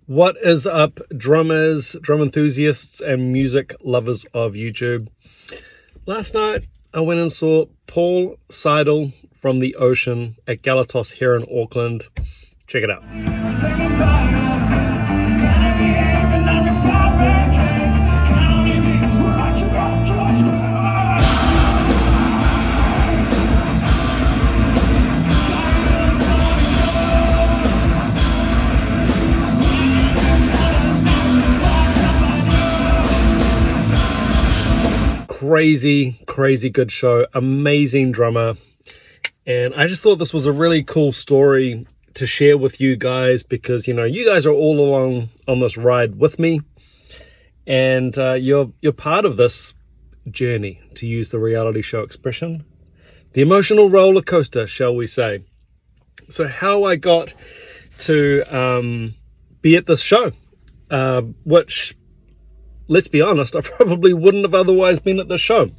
What is up, drummers, drum enthusiasts, and music lovers of YouTube? Last night, I went and saw Paul SEIDEL from the Ocean at Galatos here in Auckland. Check it out. Crazy good show. Amazing drummer. And I just thought this was a really cool story to share with you guys because, you guys are all along on this ride with me. And you're part of this journey, to use the reality show expression. The emotional roller coaster, shall we say. So how I got to be at this show, which, let's be honest, I probably wouldn't have otherwise been at the show.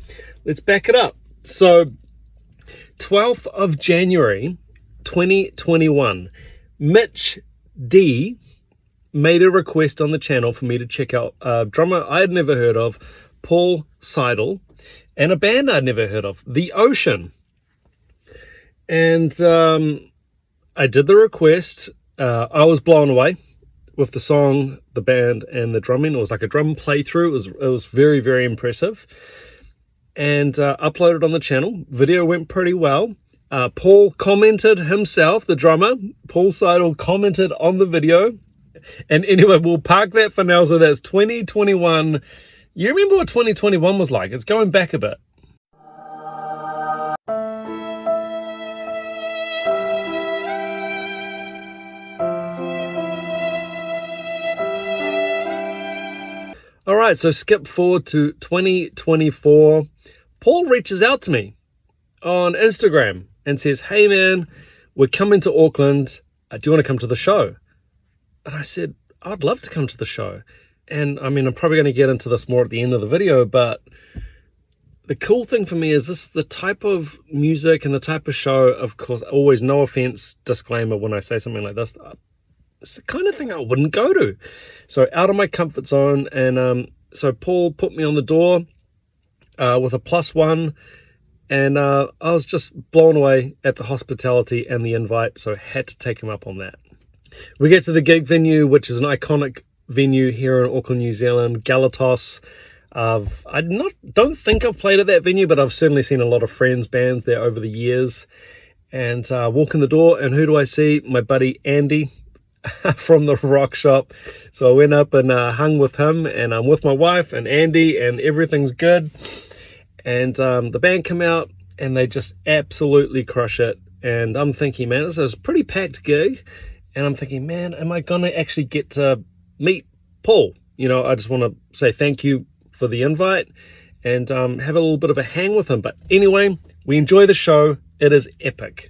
Let's back it up. So, 12th of January, 2021, Mitch D made a request on the channel for me to check out a drummer I had never heard of, Paul SEIDEL, and a band I'd never heard of, The Ocean. And I did the request. I was blown away with the song, the band, and the drumming. It was like a drum playthrough. It was very, very impressive. And uploaded on the channel. Video went pretty well. Paul commented himself, the drummer. Paul SEIDEL commented on the video. And anyway, we'll park that for now. So that's 2021. You remember what 2021 was like? It's going back a bit. All right, so skip forward to 2024. Paul reaches out to me on Instagram and says, "Hey man, we're coming to Auckland. Do you want to come to the show?" And I said, "I'd love to come to the show." And I mean, I'm probably going to get into this more at the end of the video, but the cool thing for me is this: the type of music and the type of show, of course, always no offense, disclaimer when I say something like this, it's the kind of thing I wouldn't go to. So out of my comfort zone. And so Paul put me on the door with a +1. And I was just blown away at the hospitality and the invite. So I had to take him up on that. We get to the gig venue, which is an iconic venue here in Auckland, New Zealand, Galatos. I don't think I've played at that venue, but I've certainly seen a lot of friends' bands there over the years. And walk in the door, and who do I see? My buddy Andy from the rock shop. So I went up and hung with him, and I'm with my wife and Andy, and everything's good. And the band come out and they just absolutely crush it. And I'm thinking, man, this is a pretty packed gig. And I'm thinking, man, am I gonna actually get to meet Paul? I just want to say thank you for the invite and have a little bit of a hang with him. But anyway, we enjoy the show. It is epic.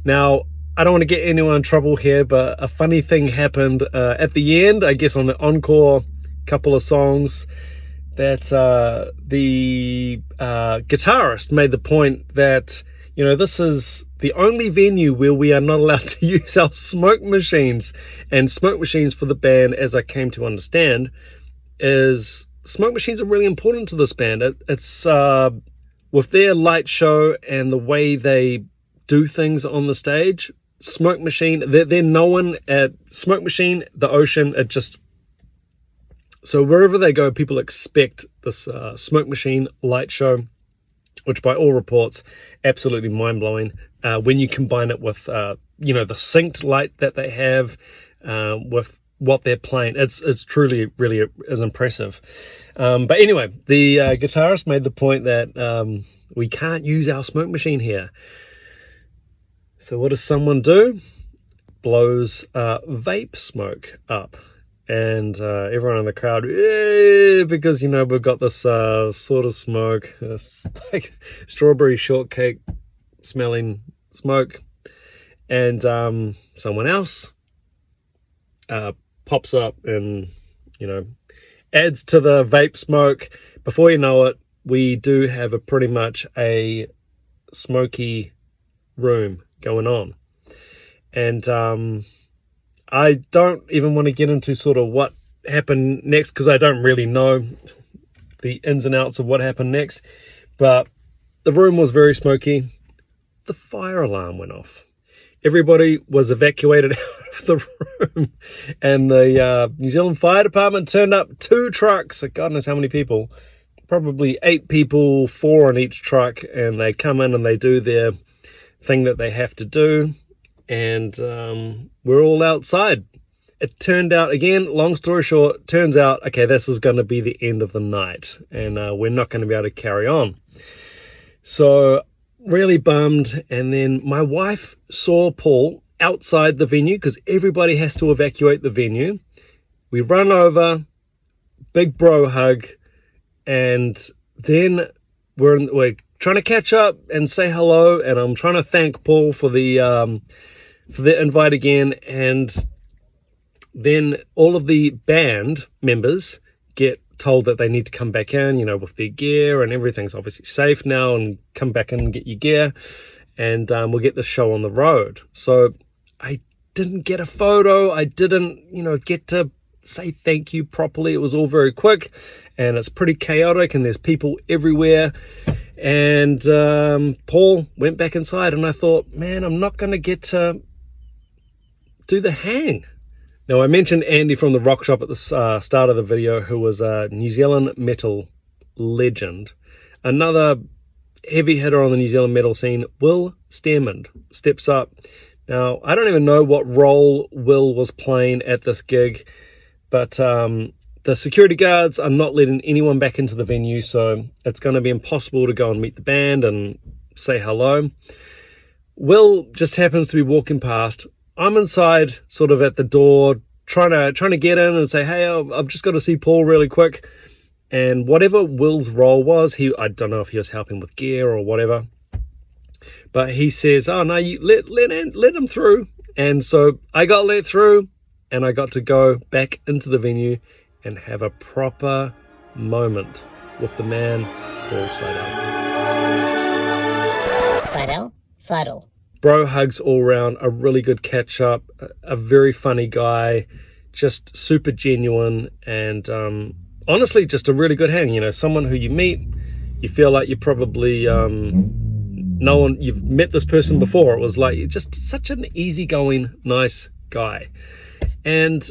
Now, I don't want to get anyone in trouble here, but a funny thing happened at the end, I guess on the encore couple of songs, that the guitarist made the point that, this is the only venue where we are not allowed to use our smoke machines. And smoke machines for the band, as I came to understand, is smoke machines are really important to this band. It's with their light show and the way they do things on the stage, smoke machine, they're known at Smoke Machine, the Ocean. It just, so wherever they go, people expect this Smoke Machine light show, which by all reports, absolutely mind-blowing. When you combine it with, the synced light that they have, with what they're playing, it's truly, really is impressive. But anyway, the guitarist made the point that we can't use our smoke machine here. So what does someone do? Blows vape smoke up. and everyone in the crowd, yeah, because, you know, we've got this sort of smoke, this like strawberry shortcake smelling smoke, and someone else pops up and, you know, adds to the vape smoke. Before you know it, we do have a pretty much a smoky room going on. And I don't even want to get into sort of what happened next, because I don't really know the ins and outs of what happened next. But the room was very smoky. The fire alarm went off. Everybody was evacuated out of the room, and the New Zealand Fire Department turned up 2 trucks, God knows how many people, probably 8 people, 4 on each truck, and they come in and they do their thing that they have to do, and we're all outside. It turned out, again, long story short, turns out, okay, this is going to be the end of the night, and we're not going to be able to carry on. So really bummed. And then my wife saw Paul outside the venue, because everybody has to evacuate the venue. We run over, big bro hug, and then we're trying to catch up and say hello, and I'm trying to thank Paul for the invite again. And then all of the band members get told that they need to come back in, you know, with their gear, and everything's obviously safe now, and come back in and get your gear, and we'll get the show on the road. So I didn't get a photo. I didn't, you know, get to say thank you properly. It was all very quick, and it's pretty chaotic, and there's people everywhere. And Paul went back inside, and I thought, man, I'm not going to get to do the hang. Now, I mentioned Andy from the Rock Shop at the start of the video, who was a New Zealand metal legend. Another heavy hitter on the New Zealand metal scene, Will Stearman, steps up. Now, I don't even know what role Will was playing at this gig, but the security guards are not letting anyone back into the venue, so it's going to be impossible to go and meet the band and say hello. Will just happens to be walking past. I'm inside, sort of at the door, trying to get in and say, hey, I've just got to see Paul really quick. And whatever Will's role was, I don't know if he was helping with gear or whatever, but he says, oh no, you let him through. And so I got let through, and I got to go back into the venue and have a proper moment with the man, Paul SEIDEL. SEIDEL. Bro hugs all around, a really good catch up, a very funny guy, just super genuine, and honestly just a really good hang. You know, someone who you meet, you feel like you probably you've met this person before. It was like just such an easygoing, nice guy. And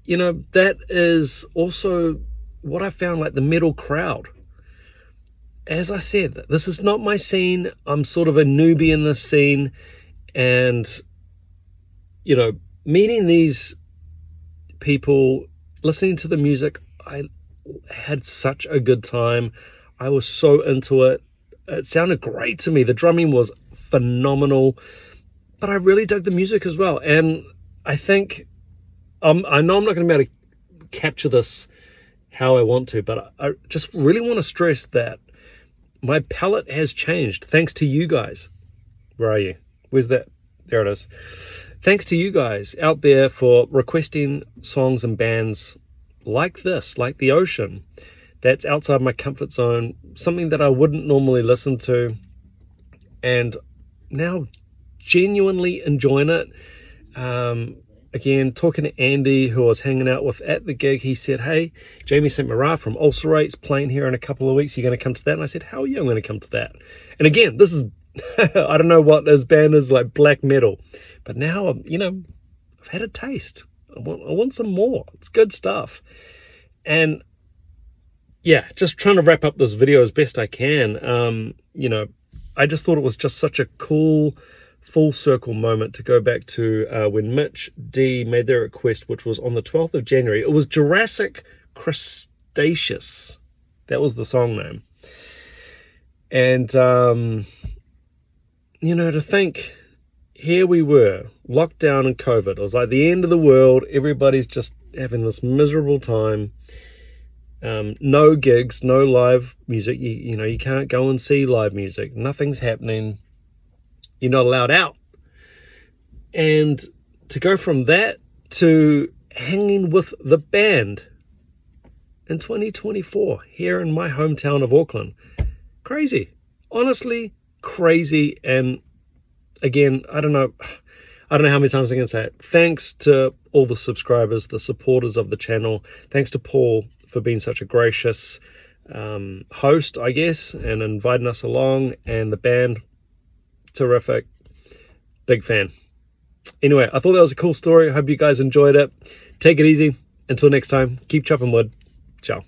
you know, that is also what I found, like the metal crowd. As I said, this is not my scene. I'm sort of a newbie in this scene. And, you know, meeting these people, listening to the music, I had such a good time. I was so into it. It sounded great to me. The drumming was phenomenal. But I really dug the music as well. And I think, I know I'm not going to be able to capture this how I want to, but I just really want to stress that my palette has changed thanks to you guys. Where are you? Where's that? There it is. Thanks to you guys out there for requesting songs and bands like this, like The Ocean. That's outside my comfort zone, something that I wouldn't normally listen to, and now genuinely enjoying it. Again, talking to Andy, who I was hanging out with at the gig, he said, hey, Jamie St. Mara from Ulcerate's playing here in a couple of weeks. You're going to come to that? And I said, hell yeah, I'm going to come to that. And again, this is, I don't know what his band is, like black metal. But now, you know, I've had a taste. I want some more. It's good stuff. And yeah, just trying to wrap up this video as best I can. You know, I just thought it was just such a cool full circle moment to go back to when Mitch D made their request, which was on the 12th of January. It was Jurassic Crustaceous. That was the song name. And, you know, to think, here we were, lockdown and COVID. It was like the end of the world. Everybody's just having this miserable time. No gigs, no live music. You know, you can't go and see live music. Nothing's happening. You're not allowed out. And to go from that to hanging with the band in 2024 here in my hometown of Auckland. Crazy. Honestly, crazy. And again, I don't know how many times I can say it. Thanks to all the subscribers, the supporters of the channel. Thanks to Paul for being such a gracious host, I guess, and inviting us along. And the band, terrific. Big fan. Anyway, I thought that was a cool story. I hope you guys enjoyed it. Take it easy. Until next time, keep chopping wood. Ciao.